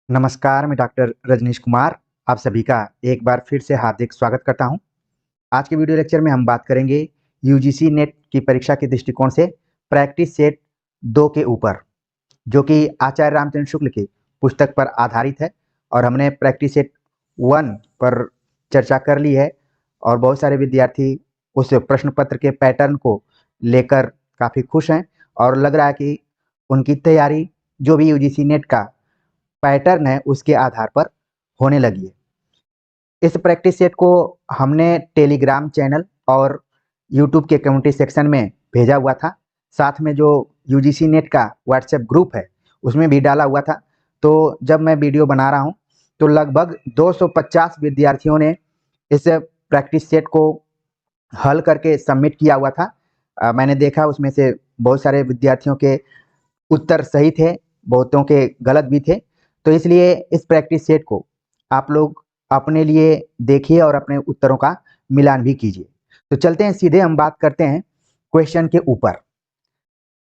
नमस्कार, मैं डॉक्टर रजनीश कुमार आप सभी का एक बार फिर से हार्दिक स्वागत करता हूं। आज के वीडियो लेक्चर में हम बात करेंगे यूजीसी नेट की परीक्षा के दृष्टिकोण से प्रैक्टिस सेट 2 के ऊपर, जो कि आचार्य रामचंद्र शुक्ल की पुस्तक पर आधारित है और हमने प्रैक्टिस सेट 1 पर चर्चा कर ली है और बहुत सारे विद्यार्थी उस प्रश्न पत्र के पैटर्न को लेकर काफ़ी खुश हैं और लग रहा है कि उनकी तैयारी जो भी यूजीसी नेट का पैटर्न है उसके आधार पर होने लगी है। इस प्रैक्टिस सेट को हमने टेलीग्राम चैनल और यूट्यूब के कम्युनिटी सेक्शन में भेजा हुआ था, साथ में जो यूजीसी नेट का व्हाट्सएप ग्रुप है उसमें भी डाला हुआ था। तो जब मैं वीडियो बना रहा हूं तो लगभग 250 विद्यार्थियों ने इस प्रैक्टिस सेट को हल करके सबमिट किया हुआ था। मैंने देखा उसमें से बहुत सारे विद्यार्थियों के उत्तर सही थे, बहुतों के गलत भी थे। तो इसलिए इस प्रैक्टिस सेट को आप लोग अपने लिए देखिए और अपने उत्तरों का मिलान भी कीजिए। तो चलते हैं, सीधे हम बात करते हैं क्वेश्चन के ऊपर।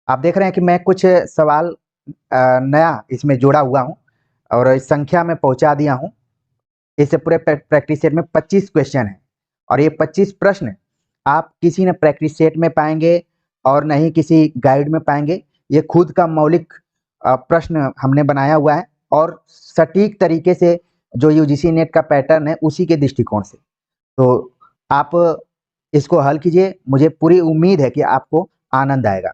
आप देख रहे हैं कि मैं कुछ सवाल नया इसमें जोड़ा हुआ हूं और इस संख्या में पहुंचा दिया हूं। इस पूरे प्रैक्टिस सेट में 25 क्वेश्चन है और ये 25 प्रश्न आप किसी न प्रैक्टिस सेट में पाएंगे और नहीं किसी गाइड में पाएंगे। ये खुद का मौलिक प्रश्न हमने बनाया हुआ है और सटीक तरीके से जो यूजीसी नेट का पैटर्न है उसी के दृष्टिकोण से। तो आप इसको हल कीजिए, मुझे पूरी उम्मीद है कि आपको आनंद आएगा।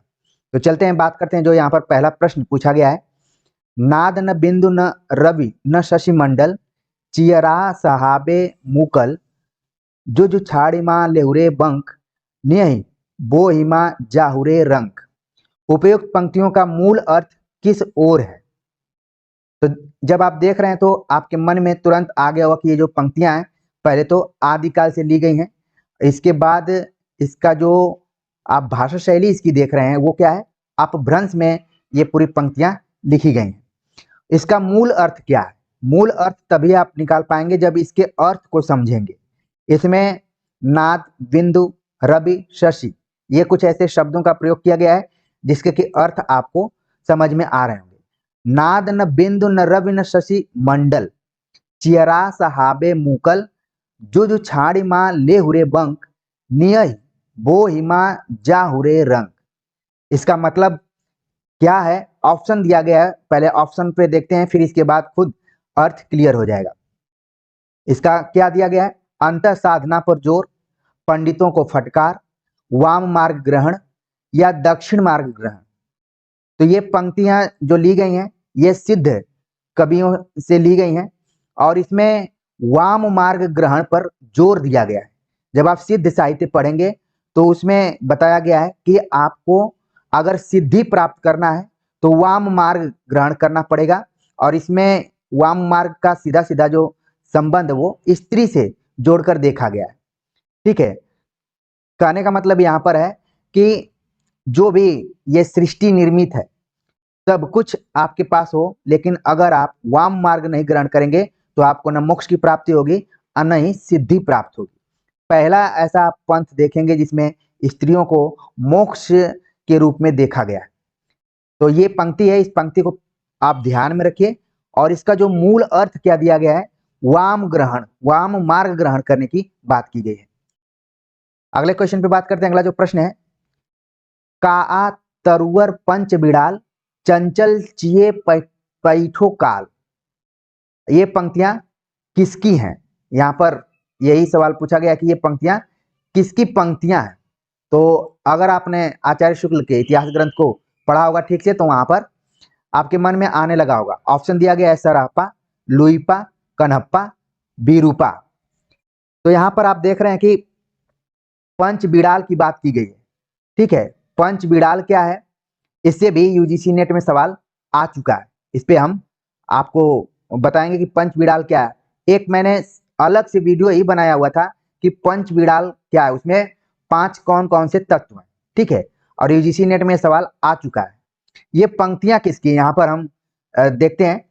तो चलते हैं, बात करते हैं जो यहाँ पर पहला प्रश्न पूछा गया है। नाद न बिंदु न रवि न शशि मंडल चियरा सहाबे मुकल जो छाड़िमा लेहुरे बंक नियहि बो हिमा जाहुरे रंक। उपयुक्त पंक्तियों का मूल अर्थ किस ओर है? तो जब आप देख रहे हैं तो आपके मन में तुरंत आ गया होगा कि ये जो पंक्तियां हैं पहले तो आदिकाल से ली गई हैं, इसके बाद इसका जो आप भाषा शैली इसकी देख रहे हैं वो क्या है, अपभ्रंश में ये पूरी पंक्तियां लिखी गई हैं। इसका मूल अर्थ क्या है? मूल अर्थ तभी आप निकाल पाएंगे जब इसके अर्थ को समझेंगे। इसमें नाद, बिंदु, रवि, शशि ये कुछ ऐसे शब्दों का प्रयोग किया गया है जिसके कि अर्थ आपको समझ में आ रहे होंगे। नाद न बिंदु न रवि न शशि मंडल चियरा सहाबे मुकल जो छाड़ी माँ ले हुरे बंक नियहि बो हिमा जा हुरे रंग। इसका मतलब क्या है? ऑप्शन दिया गया है, पहले ऑप्शन पे देखते हैं फिर इसके बाद खुद अर्थ क्लियर हो जाएगा। इसका क्या दिया गया है? अंतः साधना पर जोर, पंडितों को फटकार, वाम मार्ग ग्रहण या दक्षिण मार्ग ग्रहण। तो ये पंक्तियां जो ली गई हैं ये सिद्ध कवियों से ली गई हैं और इसमें वाम मार्ग ग्रहण पर जोर दिया गया है। जब आप सिद्ध साहित्य पढ़ेंगे तो उसमें बताया गया है कि आपको अगर सिद्धि प्राप्त करना है तो वाम मार्ग ग्रहण करना पड़ेगा और इसमें वाम मार्ग का सीधा सीधा जो संबंध वो स्त्री से जोड़कर देखा गया है। ठीक है, कहने का मतलब यहाँ पर है कि जो भी ये सृष्टि निर्मित है सब कुछ आपके पास हो, लेकिन अगर आप वाम मार्ग नहीं ग्रहण करेंगे तो आपको न मोक्ष की प्राप्ति होगी और न ही सिद्धि प्राप्त होगी। पहला ऐसा आप पंथ देखेंगे जिसमें स्त्रियों को मोक्ष के रूप में देखा गया है। तो ये पंक्ति है, इस पंक्ति को आप ध्यान में रखिए और इसका जो मूल अर्थ क्या दिया गया है, वाम ग्रहण, वाम मार्ग ग्रहण करने की बात की गई है। अगले क्वेश्चन पे बात करते हैं। अगला जो प्रश्न है, का तरुवर पंच बिड़ाल चंचल चिए पैठो काल। ये पंक्तियां किसकी हैं? यहाँ पर यही सवाल पूछा गया कि ये पंक्तियां किसकी पंक्तियां हैं। तो अगर आपने आचार्य शुक्ल के इतिहास ग्रंथ को पढ़ा होगा ठीक से तो वहां पर आपके मन में आने लगा होगा। ऑप्शन दिया गया है सरापा, लुईपा, कन्हप्पा, बीरूपा। तो यहाँ पर आप देख रहे हैं कि पंच बिड़ाल की बात की गई है। ठीक है, पंच बिड़ाल क्या है? इससे भी यूजीसी नेट में सवाल आ चुका है, इस पे हम आपको बताएंगे कि पंच बिड़ाल क्या है। एक मैंने अलग से वीडियो ही बनाया हुआ था कि पंच बिड़ाल क्या है, उसमें 5 कौन कौन से तत्व हैं। ठीक है, और यूजीसी नेट में सवाल आ चुका है। ये पंक्तियां किसकी, यहाँ पर हम देखते हैं।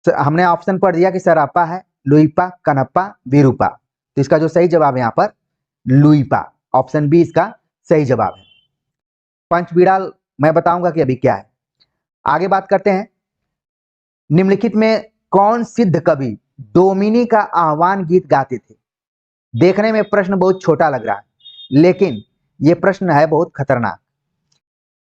तो हमने ऑप्शन पर दिया कि सरापा है, लुईपा, कनप्पा, विरूपा। तो इसका जो सही जवाब है यहाँ पर लुईपा, ऑप्शन बी इसका सही जवाब है। पंच बिड़ाल मैं बताऊंगा कि अभी क्या है। आगे बात करते हैं। निम्नलिखित में कौन सिद्ध कवि डोमिनी का आह्वान गीत गाते थे? देखने में प्रश्न बहुत छोटा लग रहा है, लेकिन यह प्रश्न है बहुत खतरनाक।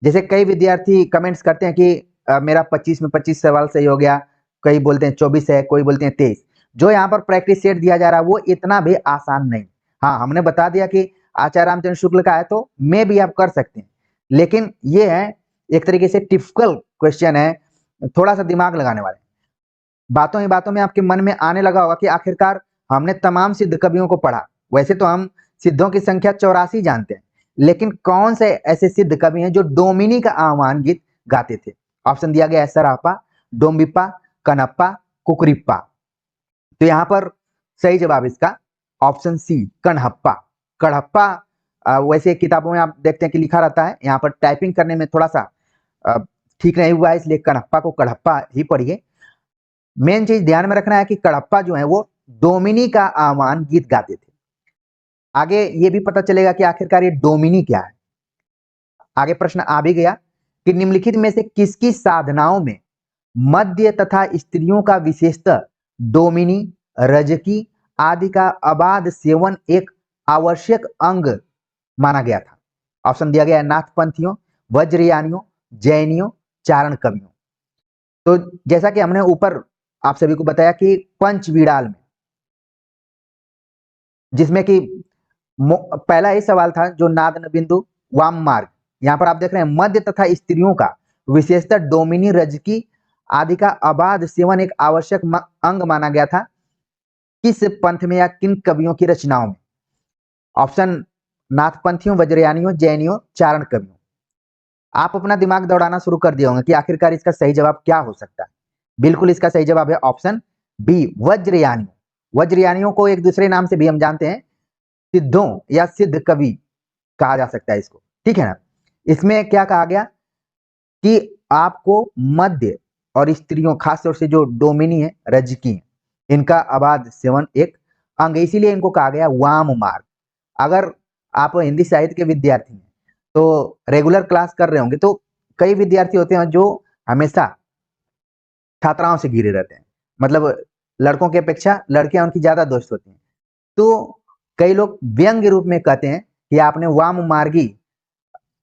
जैसे कई विद्यार्थी कमेंट्स करते हैं कि मेरा 25 में 25 सवाल सही हो गया, कई बोलते हैं 24 है, कोई बोलते हैं 23। जो यहाँ पर प्रैक्टिस सेट दिया जा रहा है वो इतना भी आसान नहीं। हाँ, हमने बता दिया कि आचार्य रामचंद्र शुक्ल का है तो मे भी आप कर सकते हैं, लेकिन ये है एक तरीके से टिपिकल क्वेश्चन है, थोड़ा सा दिमाग लगाने वाले। बातों ही बातों में आपके मन में आने लगा होगा कि आखिरकार हमने तमाम सिद्ध कवियों को पढ़ा, वैसे तो हम सिद्धों की संख्या 84 जानते हैं, लेकिन कौन से ऐसे सिद्ध कवि हैं जो डोमिनी का आह्वान गीत गाते थे? ऑप्शन दिया गया है सरापा, डोम्बिप्पा, कनप्पा, कुकरिप्पा। तो यहाँ पर सही जवाब इसका ऑप्शन सी कनहप्पा। कड़हप्पा वैसे किताबों में आप देखते हैं कि लिखा रहता है, यहाँ पर टाइपिंग करने में थोड़ा सा ठीक नहीं हुआ है, इसलिए कनहप्पा को कड़हप्पा ही पढ़िए। मेन चीज ध्यान में रखना है कि कड़प्पा जो है वो डोमिनी का आह्वान गीत गाते थे। आगे ये भी पता चलेगा कि आखिरकार ये डोमिनी क्या है। आगे प्रश्न आ भी गया कि निम्नलिखित में से किसकी साधनाओं में मध्य तथा स्त्रियों का विशेषतः डोमिनी, रजकी आदि का अबाध सेवन एक आवश्यक अंग माना गया था? ऑप्शन दिया गया है नाथपंथियों, वज्रयानियों, जैनियों, चारण कवियों। तो जैसा कि हमने ऊपर आप सभी को बताया कि पंचवीड़ाल में, जिसमें कि पहला ही सवाल था जो नाद बिंदु वाम मार्ग, यहां पर आप देख रहे हैं मध्य तथा स्त्रियों का विशेषतः डोमिनी, रजकी आदि का अबाध सेवन एक आवश्यक अंग माना गया था, किस पंथ में या किन कवियों की रचनाओं में? ऑप्शन नाथपंथियों, वज्रयानियों, जैनियों, चारण कवियों। आप अपना दिमाग दौड़ाना शुरू कर दिए होंगे कि आखिरकार इसका सही जवाब क्या हो सकता है। बिल्कुल इसका सही जवाब है ऑप्शन बी वज्रयानियों। वज्रयानियों को एक दूसरे नाम से भी हम जानते हैं, सिद्धों या सिद्ध कवि कहा जा सकता है इसको, ठीक है ना। इसमें क्या कहा गया कि आपको मध्य और स्त्रियों, खासतौर से जो डोमिनी है, रजकी है, इनका अबाध सेवन एक अंग, इसीलिए इनको कहा गया वाम मार्ग। अगर आप हिंदी साहित्य के विद्यार्थी हैं तो रेगुलर क्लास कर रहे होंगे, तो कई विद्यार्थी होते हैं जो हमेशा छात्राओं से घिरे रहते हैं, मतलब लड़कों की अपेक्षा लड़कियां उनकी ज्यादा दोस्त होती हैं। तो कई लोग व्यंग्य रूप में कहते हैं कि आपने वाम मार्गी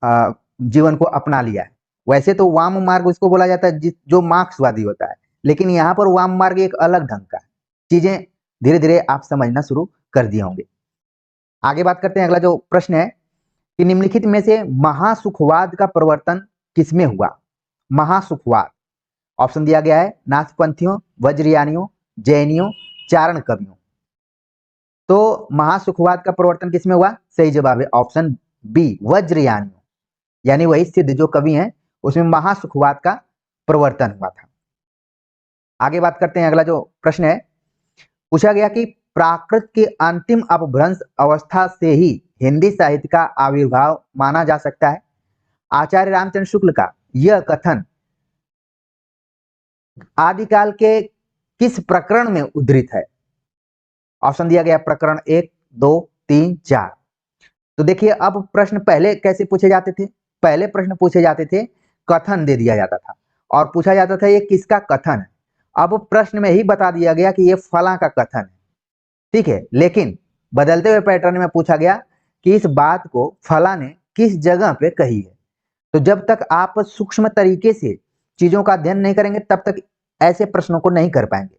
जीवन को अपना लिया है। वैसे तो वाम मार्ग उसको बोला जाता है जो मार्क्सवादी होता है, लेकिन यहाँ पर वाम मार्ग एक अलग ढंग का है। चीजें धीरे धीरे आप समझना शुरू कर दिए होंगे। आगे बात करते हैं। अगला जो प्रश्न है कि निम्नलिखित में से महासुखवाद का प्रवर्तन किसमें हुआ? महासुखवाद, ऑप्शन दिया गया है नाथपंथियों, वज्रयानियों, जैनियों, चारण कवियों। तो महासुखवाद का प्रवर्तन किसमें हुआ? सही जवाब है ऑप्शन बी वज्रयानियों, यानी वही सिद्ध जो कवि हैं उसमें महासुखवाद का प्रवर्तन हुआ था। आगे बात करते हैं। अगला जो प्रश्न है, पूछा गया कि प्राकृत के अंतिम अपभ्रंश अवस्था से ही हिंदी साहित्य का आविर्भाव माना जा सकता है। आचार्य रामचंद्र शुक्ल का यह कथन आदिकाल के किस प्रकरण में उद्धृत है? ऑप्शन दिया गया प्रकरण 1, 2, 3, 4। तो देखिए अब प्रश्न पहले कैसे पूछे जाते थे? पहले प्रश्न पूछे जाते थे, कथन दे दिया जाता था और पूछा जाता था ये किसका कथन है। अब प्रश्न में ही बता दिया गया कि ये फला का कथन है, ठीक है, लेकिन बदलते हुए पैटर्न में पूछा गया कि इस बात को फला ने किस जगह पे कही है। तो जब तक आप सूक्ष्म तरीके से चीजों का अध्ययन नहीं करेंगे तब तक ऐसे प्रश्नों को नहीं कर पाएंगे।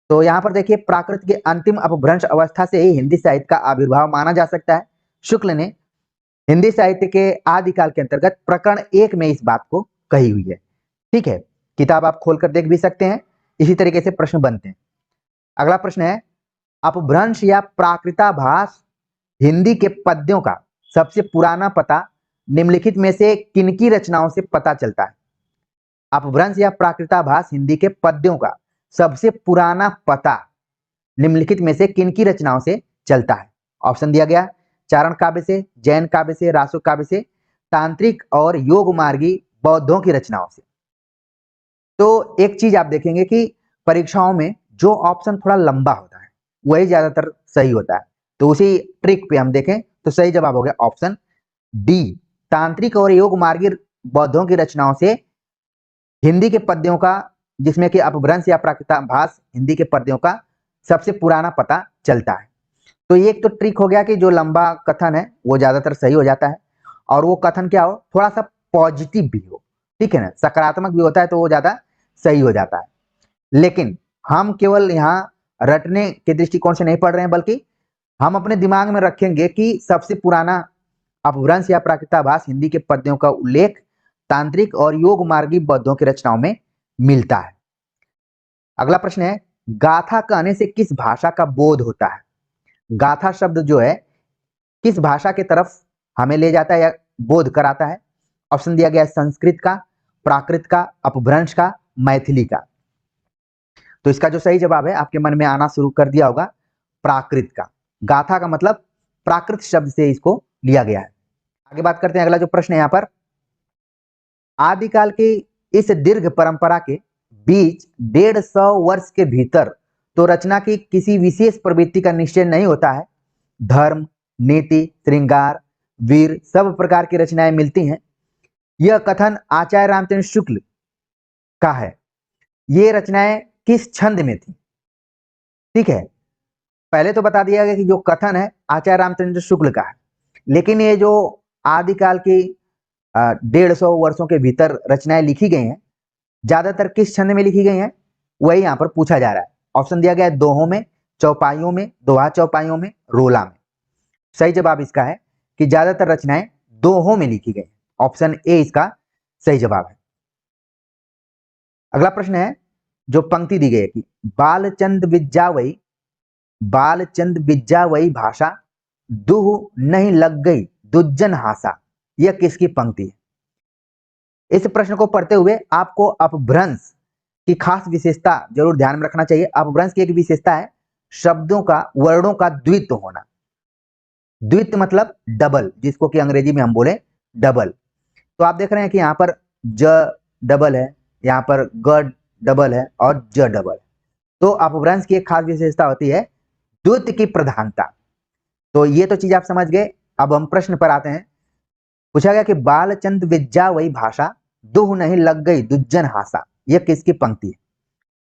तो यहाँ पर देखिए प्राकृत के अंतिम अपभ्रंश अवस्था से ही हिंदी साहित्य का आविर्भाव माना जा सकता है। शुक्ल ने हिंदी साहित्य के आदिकाल के अंतर्गत प्रकरण 1 में इस बात को कही हुई है, ठीक है। किताब आप खोलकर देख भी सकते हैं, इसी तरीके से प्रश्न बनते हैं। अगला प्रश्न है, अपभ्रंश या प्राकृताभास हिंदी के पद्यों का सबसे पुराना पता निम्नलिखित में से किनकी रचनाओं से पता चलता है? अपभ्रंश या प्राकृताभास हिंदी के पद्यों का सबसे पुराना पता निम्नलिखित में से किनकी रचनाओं से चलता है? ऑप्शन दिया गया चारण काव्य से, जैन काव्य से, रासो काव्य से, तांत्रिक और योग मार्गी बौद्धों की रचनाओं से। तो एक चीज आप देखेंगे कि परीक्षाओं में जो ऑप्शन थोड़ा लंबा होता है वही ज्यादातर सही होता है। तो उसी ट्रिक पे हम देखें तो सही जवाब हो गया ऑप्शन डी, तांत्रिक और योग मार्गी बौद्धों की रचनाओं से हिंदी के पद्यों का जिसमें कि अपभ्रंश या प्राकृताभास हिंदी के पद्यों का सबसे पुराना पता चलता है। तो ये एक तो ट्रिक हो गया कि जो लंबा कथन है वो ज्यादातर सही हो जाता है, और वो कथन क्या हो, थोड़ा सा पॉजिटिव भी हो, ठीक है ना, सकारात्मक भी होता है तो वो ज्यादा सही हो जाता है। लेकिन हम केवल यहाँ रटने के दृष्टिकोण से नहीं पढ़ रहे हैं, बल्कि हम अपने दिमाग में रखेंगे कि सबसे पुराना अपभ्रंश या प्राकृताभास हिंदी के पद्यों का उल्लेख तांत्रिक और योग मार्गी बौद्धों की रचनाओं में मिलता है। अगला प्रश्न है, गाथा कहने से किस भाषा का बोध होता है? गाथा शब्द जो है किस भाषा के तरफ हमें ले जाता है या बोध कराता है? ऑप्शन दिया गया है संस्कृत का, प्राकृत का, अपभ्रंश का, मैथिली का। तो इसका जो सही जवाब है आपके मन में आना शुरू कर दिया होगा, प्राकृत का। गाथा का मतलब प्राकृत शब्द से इसको लिया गया है। आगे बात करते हैं, अगला जो प्रश्न है यहाँ पर, आदिकाल की इस दीर्घ परंपरा के बीच 150 वर्ष के भीतर तो रचना की किसी विशेष प्रवृत्ति का निश्चय नहीं होता है। धर्म, नीति, श्रृंगार, वीर सब प्रकार की रचनाएं मिलती हैं। यह कथन आचार्य रामचंद्र शुक्ल का है। ये रचनाएं किस छंद में थी? ठीक है, पहले तो बता दिया गया कि जो कथन है आचार्य रामचंद्र शुक्ल का है, लेकिन ये जो आदिकाल की 150 वर्षों के भीतर रचनाएं लिखी गई हैं, ज्यादातर किस छंद में लिखी गई हैं वही यहाँ पर पूछा जा रहा है। ऑप्शन दिया गया है दोहों में, चौपाइयों में, दोहा चौपाइयों में, रोला में। सही जवाब इसका है कि ज्यादातर रचनाएं दोहों में लिखी गई। ऑप्शन ए इसका सही जवाब है। अगला प्रश्न है, जो पंक्ति दी गई है कि बालचंद विज्जा वही भाषा, दुह नहीं लग गई दुज्जन हासा, यह किसकी पंक्ति है? इस प्रश्न को पढ़ते हुए आपको अपभ्रंश की खास विशेषता जरूर ध्यान में रखना चाहिए। अपभ्रंश की एक विशेषता है शब्दों का, वर्णों का द्वित्व होना। द्वित्व मतलब डबल, जिसको कि अंग्रेजी में हम बोले डबल। तो आप देख रहे हैं कि यहाँ पर ज डबल है, यहाँ पर ग डबल है और ज डबल। तो अपभ्रंश की एक खास विशेषता होती है द्वित्व की प्रधानता। तो ये तो चीज आप समझ गए। अब हम प्रश्न पर आते हैं। पूछा गया कि बालचंद विज्जा वही भाषा, दुह नहीं लग गई दुज्जन हासा, यह किसकी पंक्ति है?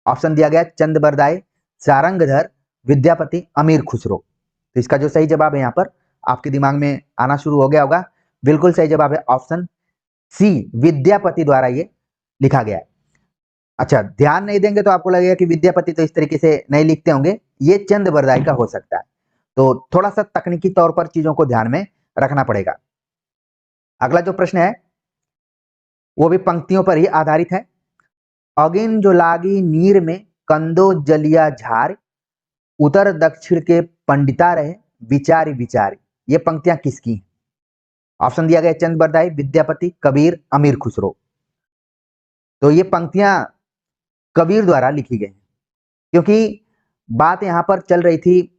ऑप्शन दिया गया चंद बरदाई, सारंगधर, विद्यापति, अमीर खुसरो। तो इसका जो सही जवाब है यहाँ पर आपके दिमाग में आना शुरू हो गया होगा। बिल्कुल सही जवाब है ऑप्शन सी, विद्यापति द्वारा ये लिखा गया है। अच्छा, ध्यान नहीं देंगे तो आपको लगेगा कि विद्यापति तो इस तरीके से नहीं लिखते होंगे, ये चंद बरदाई का हो सकता है। तो थोड़ा सा तकनीकी तौर पर चीजों को ध्यान में रखना पड़ेगा। अगला जो प्रश्न है वो भी पंक्तियों पर ही आधारित है। अगिन जो लागी नीर में कंदो जलिया झार, उत्तर दक्षिण के पंडिता रहे विचारी विचारी, ये पंक्तियां किसकी? ऑप्शन दिया गया चंद बरदाई, विद्यापति, कबीर, अमीर खुसरो। तो ये पंक्तियां कबीर द्वारा लिखी गई हैं, क्योंकि बात यहाँ पर चल रही थी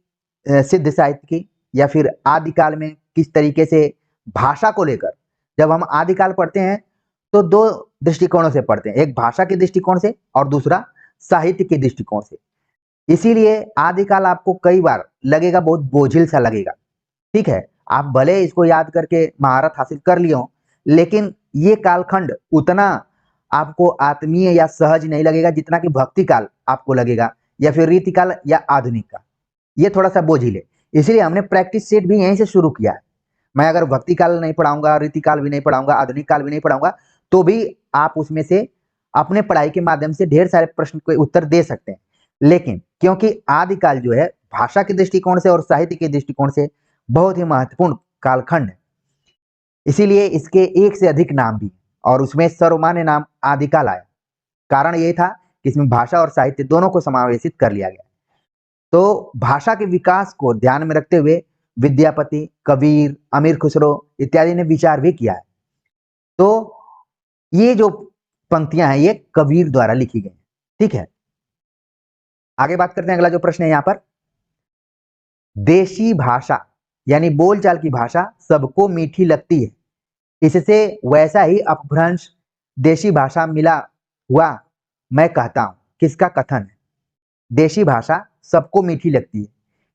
सिद्ध साहित्य की, या फिर आदिकाल में किस तरीके से भाषा को लेकर। जब हम आदिकाल पढ़ते हैं तो दो दृष्टिकोणों से पढ़ते हैं, एक भाषा के दृष्टिकोण से और दूसरा साहित्य के दृष्टिकोण से। इसीलिए आदिकाल आपको कई बार लगेगा बहुत बोझिल सा लगेगा। ठीक है, आप भले इसको याद करके महारत हासिल कर लिए हो, लेकिन ये कालखंड उतना आपको आत्मीय या सहज नहीं लगेगा जितना कि भक्ति काल आपको लगेगा, या फिर रीतिकाल या आधुनिक का। ये थोड़ा सा बोझिल है, इसलिए हमने प्रैक्टिस सेट भी यहीं से शुरू किया है। मैं अगर भक्ति काल नहीं पढ़ाऊंगा, रीतिकाल भी नहीं पढ़ाऊंगा, आधुनिक काल भी नहीं पढ़ाऊंगा, तो भी आप उसमें से अपने पढ़ाई के माध्यम से ढेर सारे प्रश्न के उत्तर दे सकते हैं। लेकिन क्योंकि आदिकाल जो है भाषा के दृष्टिकोण से और साहित्य के दृष्टिकोण से बहुत ही महत्वपूर्ण कालखंड है, इसीलिए इसके एक से अधिक नाम भी, और उसमें सर्वमान्य नाम आदिकाल आया। कारण यही था कि इसमें भाषा और साहित्य दोनों को समावेशित कर लिया गया। तो भाषा के विकास को ध्यान में रखते हुए विद्यापति, कबीर, अमीर खुसरो इत्यादि ने विचार भी किया है। तो ये जो पंक्तियां हैं ये कबीर द्वारा लिखी गई। ठीक है, आगे बात करते हैं। अगला जो प्रश्न है यहाँ पर, देशी भाषा यानी बोलचाल की भाषा सबको मीठी लगती है, इससे वैसा ही अपभ्रंश देशी भाषा मिला हुआ मैं कहता हूं, किसका कथन है? देशी भाषा सबको मीठी लगती है,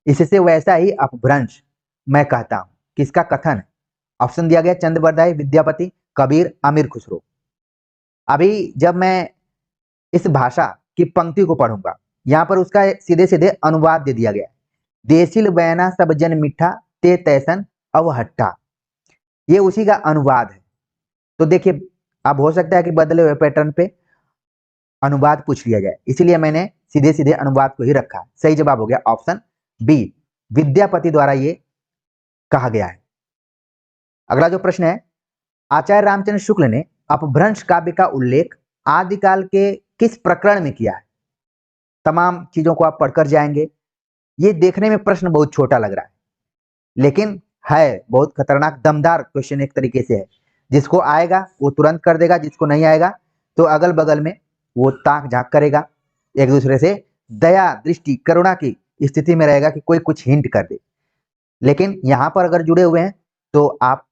इससे वैसा ही अपभ्रंश मैं कहता हूं, किसका कथन है? ऑप्शन दिया गया चंद बरदाई, विद्यापति, कबीर, अमीर खुसरो। अभी जब मैं इस भाषा की पंक्ति को पढ़ूंगा। यहाँ पर उसका सीधे सीधे अनुवाद दे दिया गया है। देसिल बयाना सब जन मिठा ते तैसन अवहट्टा, ये उसी का अनुवाद है। तो देखिए, अब हो सकता है कि बदले हुए पैटर्न पे अनुवाद पूछ लिया जाए, इसीलिए मैंने सीधे सीधे अनुवाद को ही रखा। सही जवाब हो गया ऑप्शन बी, विद्यापति द्वारा ये कहा गया है। अगला जो प्रश्न है, आचार्य रामचंद्र शुक्ल ने अपभ्रंश काव्य का उल्लेख आदिकाल के किस प्रकरण में किया है? तमाम चीजों को आप पढ़कर जाएंगे। ये देखने में प्रश्न बहुत छोटा लग रहा है, लेकिन है बहुत खतरनाक दमदार क्वेश्चन एक तरीके से है। जिसको आएगा वो तुरंत कर देगा, जिसको नहीं आएगा तो अगल बगल में वो ताक झांक करेगा, एक दूसरे से दया दृष्टि करुणा की स्थिति में रहेगा कि कोई कुछ हिंट कर दे। लेकिन यहाँ पर अगर जुड़े हुए हैं तो आप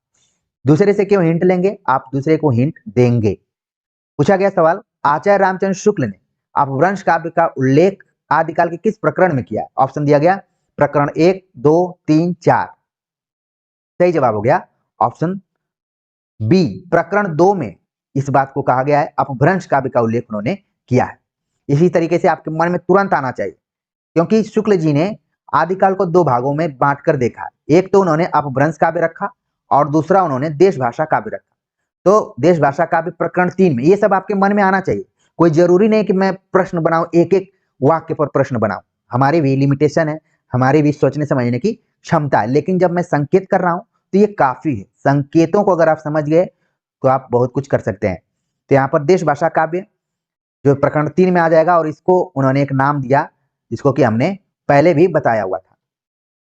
दूसरे से क्यों हिंट लेंगे, आप दूसरे को हिंट देंगे। पूछा गया सवाल, आचार्य रामचंद्र शुक्ल ने अपभ्रंश काव्य का उल्लेख आदिकाल के किस प्रकरण में किया? ऑप्शन दिया गया प्रकरण 1, 2, 3, 4। सही जवाब हो गया ऑप्शन बी, प्रकरण 2 में इस बात को कहा गया है, अपभ्रंश काव्य का उल्लेख उन्होंने किया है। इसी तरीके से आपके मन में तुरंत आना चाहिए, क्योंकि शुक्ल जी ने आदिकाल को 2 भागों में बांटकर देखा। एक तो उन्होंने अपभ्रंश काव्य रखा और दूसरा उन्होंने देश भाषा काव्य रखा। तो देश भाषा काव्य प्रकरण 3 में, ये सब आपके मन में आना चाहिए। कोई जरूरी नहीं कि मैं प्रश्न बनाऊं, एक एक वाक्य पर प्रश्न बनाऊं। हमारी भी लिमिटेशन है, हमारी भी सोचने समझने की क्षमता है, लेकिन जब मैं संकेत कर रहा हूं तो ये काफी है। संकेतों को अगर आप समझ गए तो आप बहुत कुछ कर सकते हैं। तो यहाँ पर देश भाषा काव्य जो प्रकरण 3 में आ जाएगा, और इसको उन्होंने एक नाम दिया जिसको कि हमने पहले भी बताया हुआ था।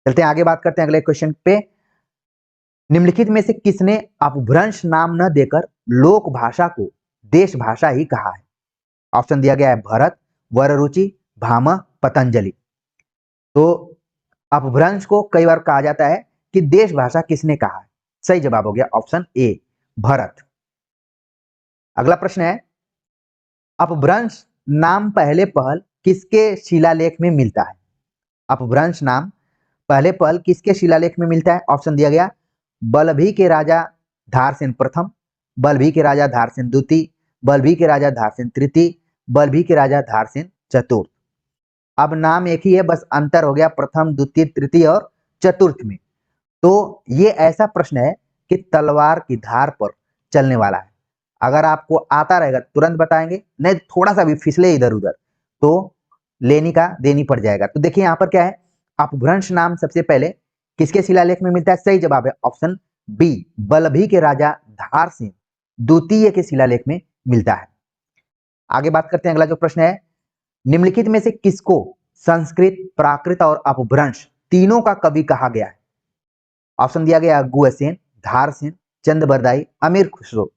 चलते हैं आगे, बात करते हैं अगले क्वेश्चन पे। निम्नलिखित में से किसने अपभ्रंश नाम न देकर लोक भाषा को देश भाषा ही कहा है? ऑप्शन दिया गया है भरत, वररुचि, भामह, पतंजलि। तो अपभ्रंश को कई बार कहा जाता है कि देश भाषा किसने कहा है? सही जवाब हो गया ऑप्शन ए, भरत। अगला प्रश्न है, अपभ्रंश नाम पहले पहल किसके शिलालेख में मिलता है? अपभ्रंश नाम पहले पहल किसके शिलालेख में मिलता है? ऑप्शन दिया गया बल्लभी के राजा धारसेन प्रथम, बल्लभी के राजा धारसेन द्वितीय, बल्लभी के राजा धारसेन तृतीय, बल्लभी के राजा धारसेन चतुर्थ। अब नाम एक ही है, बस अंतर हो गया प्रथम, द्वितीय, तृतीय और चतुर्थ में। तो ये ऐसा प्रश्न है कि तलवार की धार पर चलने वाला है। अगर आपको आता रहेगा तुरंत बताएंगे, नहीं थोड़ा सा भी फिसले इधर उधर तो लेनी का देनी पड़ जाएगा। तो देखिए यहाँ पर क्या है, अपभ्रंश नाम सबसे पहले किसके शिलालेख में मिलता है? सही जवाब है ऑप्शन बी, बल्लभी के राजा धारसेन द्वितीय के शिलालेख में मिलता है। आगे बात करते हैं, अगला जो प्रश्न है, निम्नलिखित में से किसको संस्कृत, प्राकृत और अपभ्रंश तीनों का कवि कहा गया है? ऑप्शन दिया गया गुहसेन, धारसेन, चंद्रबरदाई, अमीर खुसरो।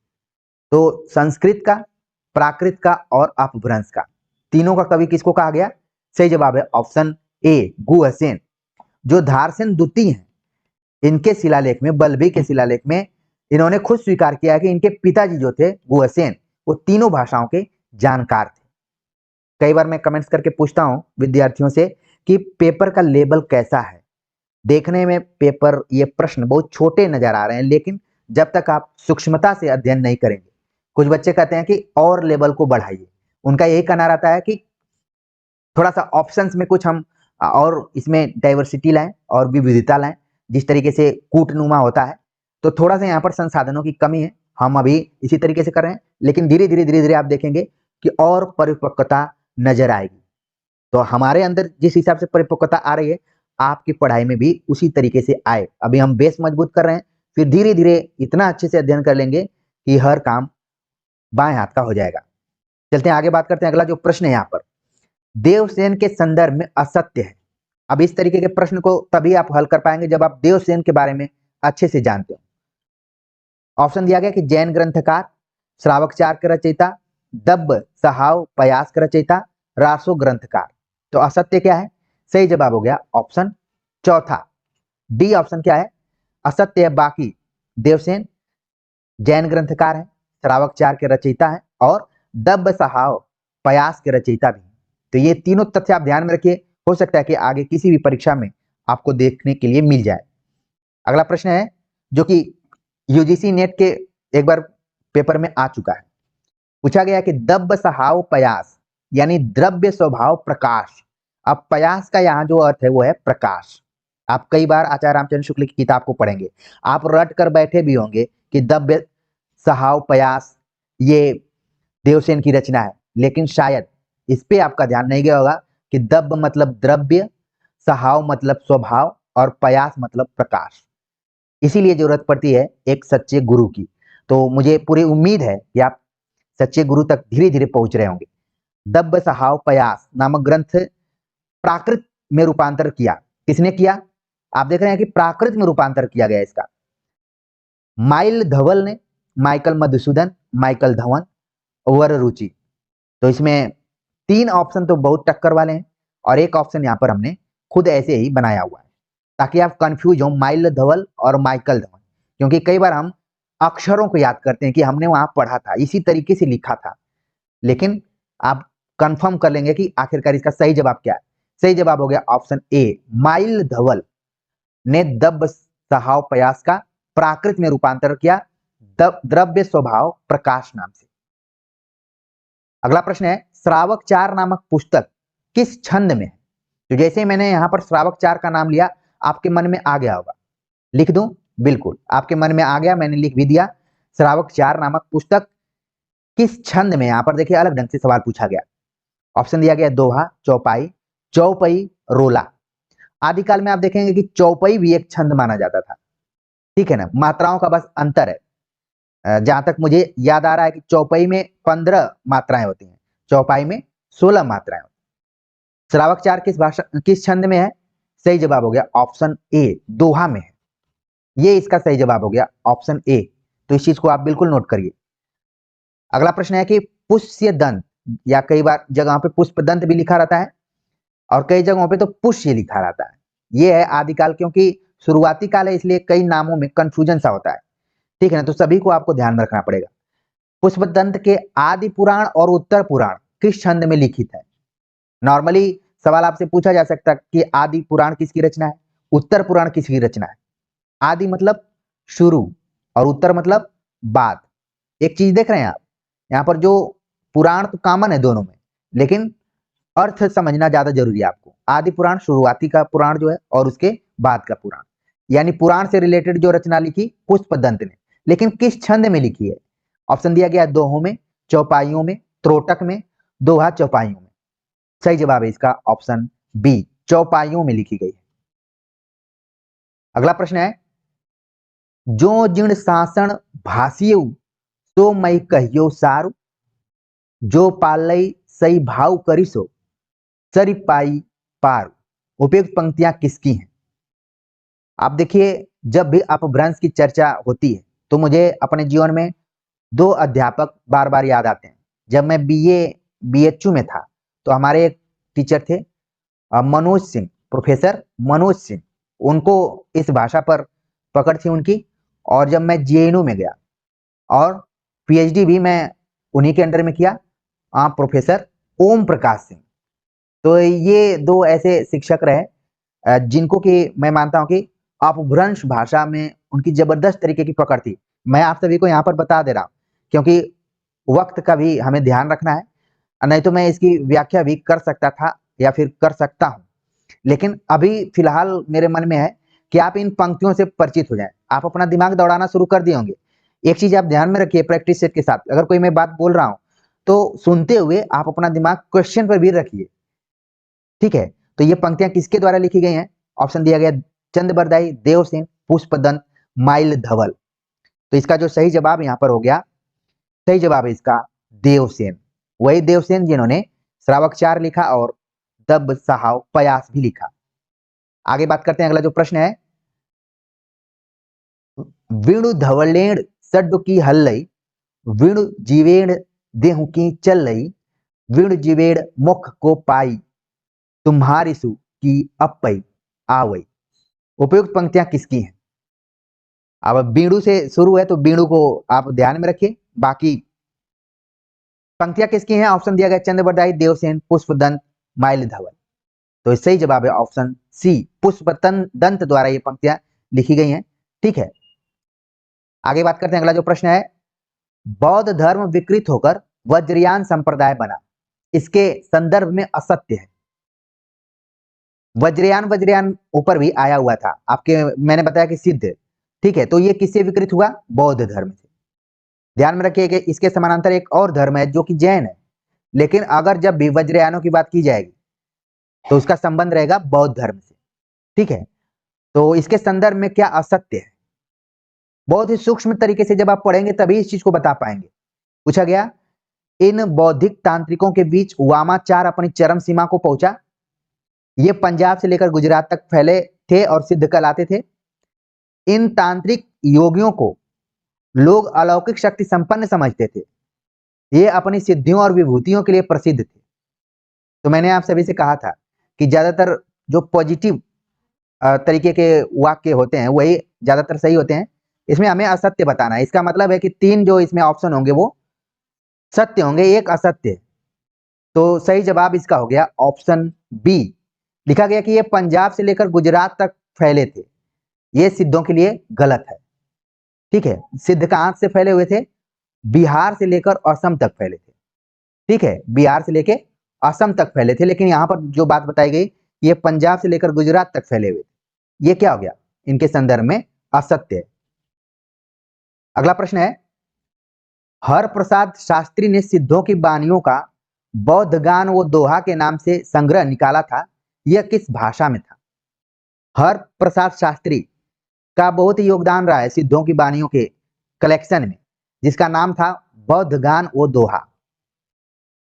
तो संस्कृत का, प्राकृत का और अपभ्रंश का तीनों का कवि किसको कहा गया? सही जवाब है ऑप्शन ए, गुहसेन। जो धारसेन द्वितीय हैं, इनके शिलालेख में, बल्लभी के शिलालेख में इन्होंने खुद स्वीकार किया है कि इनके पिताजी जो थे गुहसेन, वो तीनों भाषाओं के जानकार थे। कई बार मैं कमेंट्स करके पूछता हूं विद्यार्थियों से कि पेपर का लेवल कैसा है। देखने में पेपर, ये प्रश्न बहुत छोटे नजर आ रहे हैं, लेकिन जब तक आप सूक्ष्मता से अध्ययन नहीं करेंगे, कुछ बच्चे कहते हैं कि और लेवल को बढ़ाइए। उनका यही कहना रहता है कि थोड़ा सा ऑप्शंस में कुछ हम और इसमें डाइवर्सिटी लाएं और विविधता लाएं, जिस तरीके से कूटनुमा होता है। तो थोड़ा सा यहाँ पर संसाधनों की कमी है, हम अभी इसी तरीके से कर रहे हैं, लेकिन धीरे धीरे आप देखेंगे कि और परिपक्वता नजर आएगी। तो हमारे अंदर जिस हिसाब से परिपक्वता आ रही है, आपकी पढ़ाई में भी उसी तरीके से आए। अभी हम बेस मजबूत कर रहे हैं, फिर धीरे धीरे इतना अच्छे से अध्ययन कर लेंगे कि हर काम बाएं हाथ का हो जाएगा। चलते हैं आगे, बात करते हैं अगला जो प्रश्न है यहाँ पर, देवसेन के संदर्भ में असत्य है। अब इस तरीके के प्रश्न को तभी आप हल कर पाएंगे जब आप देवसेन के बारे में अच्छे से जानते हो। ऑप्शन दिया गया कि जैन ग्रंथकार, श्रावकचार के रचयिता, दब्ब सहाव पयास के रचयिता, रासो ग्रंथकार। तो असत्य क्या है? सही जवाब हो गया ऑप्शन चौथा, डी ऑप्शन क्या है, असत्य है। बाकी देवसेन जैन ग्रंथकार है, श्रावकचार के रचयिता है और दब्ब सहाव पयास के रचयिता भी। तो ये तीनों तथ्य आप ध्यान में रखिए, हो सकता है कि आगे किसी भी परीक्षा में आपको देखने के लिए मिल जाए। अगला प्रश्न है जो कि यूजीसी नेट के एक बार पेपर में आ चुका है। पूछा गया कि दब्ब सहाव पयास यानी द्रव्य स्वभाव प्रकाश। अब पयास का यहाँ जो अर्थ है वो है प्रकाश। आप कई बार आचार्य रामचंद्र शुक्ल की किताब को पढ़ेंगे, आप रट कर बैठे भी होंगे कि द्रव्य स्वभाव पयास ये देवसेन की रचना है, लेकिन शायद इस पे आपका ध्यान नहीं गया होगा कि दब्ब मतलब द्रव्य, सहाव मतलब स्वभाव और पयास मतलब प्रकाश। इसीलिए जरूरत पड़ती है एक सच्चे गुरु की। तो मुझे पूरी उम्मीद है कि आप सच्चे गुरु तक धीरे धीरे पहुंच रहे होंगे। दब्ब सहाव पयास नामक ग्रंथ प्राकृत में रूपांतर किया। किसने किया? आप देख रहे हैं कि प्राकृत में रूपांतर किया गया इसका। माइल धवल ने, माइकल मधुसूदन, माइकल धवन, वर रुचि। तो इसमें 3 ऑप्शन तो बहुत टक्कर वाले हैं और एक ऑप्शन यहाँ पर हमने खुद ऐसे ही बनाया हुआ है ताकि आप कंफ्यूज हो माइल धवल और माइकल धवन, क्योंकि कई बार हम अक्षरों को याद करते हैं कि हमने वहां पढ़ा था, इसी तरीके से लिखा था, लेकिन आप कंफर्म कर लेंगे कि आखिरकार इसका सही जवाब क्या है। सही जवाब हो गया ऑप्शन ए, माइल धवल ने दब्ब सहाव पयास का प्राकृत में रूपांतर किया द्रव्य स्वभाव प्रकाश नाम से। अगला प्रश्न है, श्रावक 4 नामक पुस्तक किस छंद में है? तो जैसे मैंने यहां पर श्रावक 4 का नाम लिया, आपके मन में आ गया होगा। लिख दूं? बिल्कुल, आपके मन में आ गया, मैंने लिख भी दिया। श्रावक 4 नामक पुस्तक किस छंद में? यहां पर देखिए अलग ढंग से सवाल पूछा गया। ऑप्शन दिया गया दोहा, चौपाई, चौपई, रोला। आदिकाल में आप देखेंगे कि चौपई भी एक छंद माना जाता था, ठीक है ना, मात्राओं का बस अंतर है। जहां तक मुझे याद आ रहा है कि चौपाई में 15 मात्राएं होती हैं, चौपाई में 16 मात्राएं। श्रावक 4 किस छंद में है? सही जवाब हो गया ऑप्शन ए, दोहा में है। ये इसका सही जवाब हो गया ऑप्शन ए। तो इस चीज को आप बिल्कुल नोट करिए। अगला प्रश्न है कि पुष्य दंत, या कई बार जगह पे पुष्प दंत भी लिखा रहता है और कई जगहों पे तो पुष्य लिखा रहता है। ये है आदिकाल, क्योंकि शुरुआती काल है इसलिए कई नामों में कंफ्यूजन सा होता है, ठीक है ना, तो सभी को आपको ध्यान में रखना पड़ेगा। पुष्पदंत के आदि पुराण और उत्तर पुराण किस छंद में लिखित है? नॉर्मली सवाल आपसे पूछा जा सकता है कि आदि पुराण किसकी रचना है, उत्तर पुराण किसकी रचना है। आदि मतलब शुरू और उत्तर मतलब बाद। एक चीज देख रहे हैं आप, यहाँ पर जो पुराण तो कॉमन है दोनों में, लेकिन अर्थ समझना ज्यादा जरूरी है आपको। आदि पुराण शुरुआती का पुराण जो है और उसके बाद का पुराण, यानी पुराण से रिलेटेड जो रचना लिखी पुष्पदंत ने, लेकिन किस छंद में लिखी है? ऑप्शन दिया गया दोहों में, चौपाइयों में, त्रोटक में, दोहा चौपाइयों में। सही जवाब है इसका ऑप्शन बी, चौपाइयों में लिखी गई है। अगला प्रश्न है, जो जिण शासन भाषियो तो मई कहियो सारू, जो पालई सही भाव करिसो सरी पाई पारू। उपयुक्त पंक्तियां किसकी हैं? आप देखिए, जब भी अपभ्रंश की चर्चा होती है तो मुझे अपने जीवन में 2 अध्यापक बार बार याद आते हैं। जब मैं बीएचयू में था तो हमारे एक टीचर थे मनोज सिंह, प्रोफेसर मनोज सिंह। उनको इस भाषा पर पकड़ थी उनकी। और जब मैं जेएनयू में गया और पीएचडी भी मैं उन्हीं के अंडर में किया, प्रोफेसर ओम प्रकाश सिंह। तो ये 2 ऐसे शिक्षक रहे जिनको कि मैं मानता हूं कि अपभ्रंश भाषा में उनकी जबरदस्त तरीके की पकड़ थी। मैं आप सभी को यहाँ पर बता दे रहा हूँ क्योंकि वक्त का भी हमें ध्यान रखना है, नहीं तो मैं इसकी व्याख्या भी कर सकता था या फिर कर सकता हूँ, लेकिन अभी फिलहाल मेरे मन में है कि आप इन पंक्तियों से परिचित हो जाएं। आप अपना दिमाग दौड़ाना शुरू कर दिए होंगे। एक चीज आप ध्यान में रखिए प्रैक्टिस सेट के साथ, अगर कोई मैं बात बोल रहा हूं तो सुनते हुए आप अपना दिमाग क्वेश्चन पर भी रखिए, ठीक है। तो ये पंक्तियां किसके द्वारा लिखी गई हैं? ऑप्शन दिया गया चंद बरदाई, देवसेन, पुष्पदंत, माइल धवल। तो इसका जो सही जवाब यहां पर हो गया, सही जवाब है इसका देवसेन। वही देवसेन जिन्होंने श्रावक 4 लिखा और दब्ब सहाव पयास भी लिखा। आगे बात करते हैं, अगला जो प्रश्न है, विणु धवलेण सड्डु की हल्लई, विणु जीवेण देहु की चलई, विणु जीवेण मुख को पाई, तुम्हारी सु की अपई आवई। उपयुक्त पंक्तियां किसकी हैं? अब बीड़ू से शुरू है तो बीड़ू को आप ध्यान में रखिए। बाकी पंक्तियां किसकी हैं? ऑप्शन दिया गया चंद बरदाई, देवसेन, पुष्पदंत, माइल धवल। तो सही जवाब है ऑप्शन सी, पुष्पदंत द्वारा ये पंक्तियां लिखी गई हैं, ठीक है। आगे बात करते हैं, अगला जो प्रश्न है, बौद्ध धर्म विकृत होकर वज्रयान संप्रदाय बना, इसके संदर्भ में असत्य है। वज्रयान ऊपर भी आया हुआ था आपके, मैंने बताया कि सिद्ध, ठीक है। तो ये किससे विकृत हुआ? बौद्ध धर्म से। ध्यान में रखिए कि इसके समानांतर एक और धर्म है जो कि जैन है, लेकिन अगर जब भी वज्रयानों की बात की जाएगी तो उसका संबंध रहेगा बौद्ध धर्म से, ठीक है। तो इसके संदर्भ में क्या असत्य है, बहुत ही सूक्ष्म तरीके से जब आप पढ़ेंगे तभी इस चीज को बता पाएंगे। पूछा गया, इन बौद्धिक तांत्रिकों के बीच वामाचार अपनी चरम सीमा को पहुंचा। ये पंजाब से लेकर गुजरात तक फैले थे और सिद्ध कहलाते थे। इन तांत्रिक योगियों को लोग अलौकिक शक्ति संपन्न समझते थे। ये अपनी सिद्धियों और विभूतियों के लिए प्रसिद्ध थे। तो मैंने आप सभी से कहा था कि ज्यादातर जो पॉजिटिव तरीके के वाक्य होते हैं वही ज्यादातर सही होते हैं। इसमें हमें असत्य बताना है। इसका मतलब है कि 3 जो इसमें ऑप्शन होंगे वो सत्य होंगे, एक असत्य। तो सही जवाब इसका हो गया ऑप्शन बी। लिखा गया कि ये पंजाब से लेकर गुजरात तक फैले थे, ये सिद्धों के लिए गलत है, ठीक है। सिद्ध कहां से फैले हुए थे? बिहार से लेकर असम तक फैले थे, ठीक है। बिहार से लेकर असम तक फैले थे, लेकिन यहां पर जो बात बताई गई ये पंजाब से लेकर गुजरात तक फैले हुए थे। ये क्या हो गया? इनके संदर्भ में असत्य है। अगला प्रश्न है, हर प्रसाद शास्त्री ने सिद्धों की वाणियों का बौद्ध गान व दोहा के नाम से संग्रह निकाला था, यह किस भाषा में था? हर प्रसाद शास्त्री का बहुत ही योगदान रहा है सिद्धों की वाणियों के कलेक्शन में, जिसका नाम था बौद्ध गान व दोहा।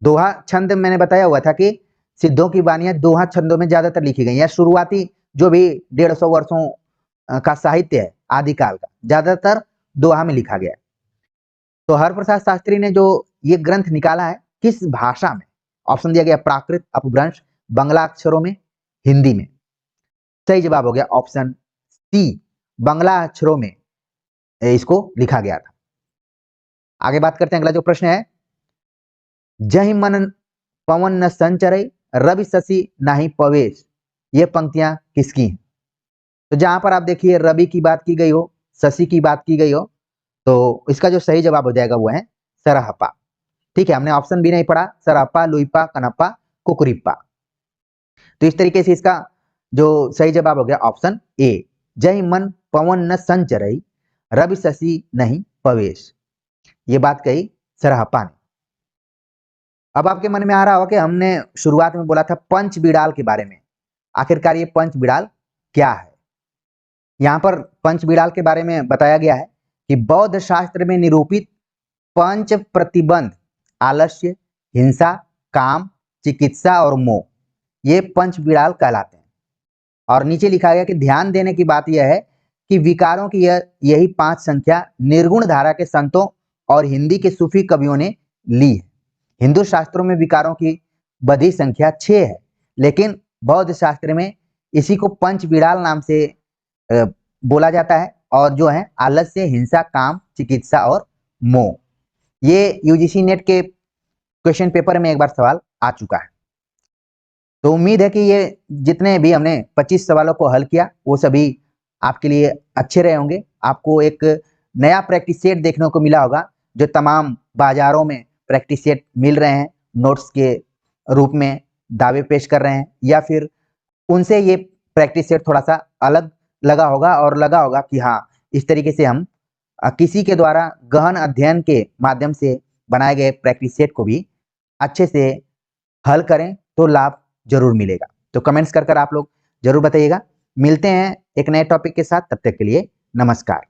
दोहा छंद मैंने बताया हुआ था कि सिद्धों की वाणियां दोहा छंदों में ज्यादातर लिखी गई हैं। शुरुआती जो भी 150 वर्षों का साहित्य है आदिकाल का, ज्यादातर दोहा में लिखा गया है। तो हरप्रसाद शास्त्री ने जो ये ग्रंथ निकाला है किस भाषा में? ऑप्शन दिया गया प्राकृत, अपभ्रंश, बंगला अक्षरों में, हिंदी में। सही जवाब हो गया ऑप्शन सी, बंगला अक्षरों में इसको लिखा गया था। आगे बात करते हैं, अगला जो प्रश्न है, जहि मन पवन न संचरई रवि शशि नाही पवेश, ये पंक्तियां किसकी हैं? तो जहां पर आप देखिए रवि की बात की गई हो, शशि की बात की गई हो, तो इसका जो सही जवाब हो जाएगा वो है सरहप्पा, ठीक है। हमने ऑप्शन भी नहीं पढ़ा, सरहप्पा, लुइपा, कनप्पा, कुकुरिप्पा। तो इस तरीके से इसका जो सही जवाब हो गया ऑप्शन ए, जय मन पवन न संचरई रवि शशि नहीं पवेश, ये बात कही सरहप्पा ने। अब आपके मन में आ रहा होगा कि हमने शुरुआत में बोला था पंच बिड़ाल के बारे में, आखिरकार ये पंच बिड़ाल क्या है? यहां पर पंच बिड़ाल के बारे में बताया गया है कि बौद्ध शास्त्र में निरूपित पंच प्रतिबंध, आलस्य, हिंसा, काम, चिकित्सा और मोह, ये पंच बिड़ाल कहलाते हैं। और नीचे लिखा गया कि ध्यान देने की बात यह है कि विकारों की यही 5 संख्या निर्गुण धारा के संतों और हिंदी के सूफी कवियों ने ली है। हिंदू शास्त्रों में विकारों की बधी संख्या 6 है, लेकिन बौद्ध शास्त्र में इसी को पंच बिड़ाल नाम से बोला जाता है, और जो है आलस्य, हिंसा, काम, चिकित्सा और मोह। ये यूजीसी नेट के क्वेश्चन पेपर में एक बार सवाल आ चुका है। तो उम्मीद है कि ये जितने भी हमने 25 सवालों को हल किया वो सभी आपके लिए अच्छे रहे होंगे। आपको एक नया प्रैक्टिस सेट देखने को मिला होगा, जो तमाम बाजारों में प्रैक्टिस सेट मिल रहे हैं, नोट्स के रूप में दावे पेश कर रहे हैं, या फिर उनसे ये प्रैक्टिस सेट थोड़ा सा अलग लगा होगा और लगा होगा कि हाँ, इस तरीके से हम किसी के द्वारा गहन अध्ययन के माध्यम से बनाए गए प्रैक्टिस सेट को भी अच्छे से हल करें तो लाभ जरूर मिलेगा। तो कमेंट्स कर आप लोग जरूर बताइएगा। मिलते हैं एक नए टॉपिक के साथ, तब तक के लिए नमस्कार।